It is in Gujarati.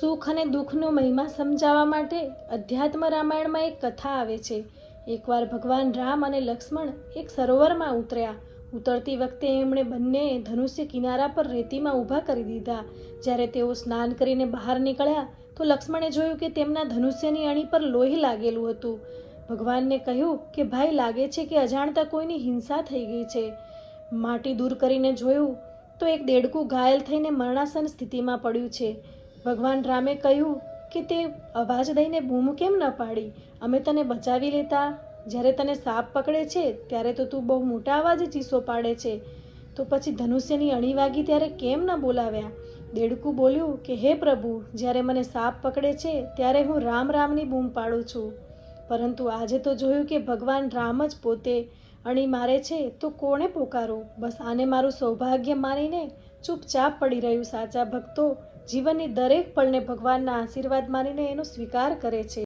સુખ અને દુઃખનો મહિમા સમજાવવા માટે અધ્યાત્મ રામાયણમાં એક કથા આવે છે. એકવાર ભગવાન રામ અને લક્ષ્મણ એક સરોવરમાં ઉતર્યા. ઉતરતી વખતે એમણે બંને ધનુષ્ય કિનારા પર રેતીમાં ઊભા કરી દીધા. જ્યારે તેઓ સ્નાન કરીને બહાર નીકળ્યા તો લક્ષ્મણે જોયું કે તેમના ધનુષ્યની અણી પર લોહી લાગેલું હતું. ભગવાનને કહ્યું કે ભાઈ, લાગે છે કે અજાણતા કોઈની હિંસા થઈ ગઈ છે. માટી દૂર કરીને જોયું તો એક દેડકું ઘાયલ થઈને મરણાસન્ન સ્થિતિમાં પડ્યું છે. ભગવાન રામે કહ્યું કે તે અવાજ દઈને બૂમ કેમ ન પાડી? અમે તને બચાવી લેતા. જ્યારે તને સાપ પકડે છે ત્યારે તો તું બહુ મોટા અવાજે ચીસો પાડે છે, તો પછી ધનુષ્યની અણી વાગી ત્યારે કેમ ન બોલાવ્યા? દેડકું બોલ્યું કે હે પ્રભુ, જ્યારે મને સાપ પકડે છે ત્યારે હું રામ રામની બૂમ પાડું છું, પરંતુ આજે તો જોયું કે ભગવાન રામ જ પોતે અણી મારે છે, તો કોણે પોકારું? બસ આને મારું સૌભાગ્ય માનીને ચૂપચાપ પડી રહ્યું. સાચા ભક્તો જીવનની દરેક પળને ભગવાનના આશીર્વાદ માનીને એનો સ્વીકાર કરે છે.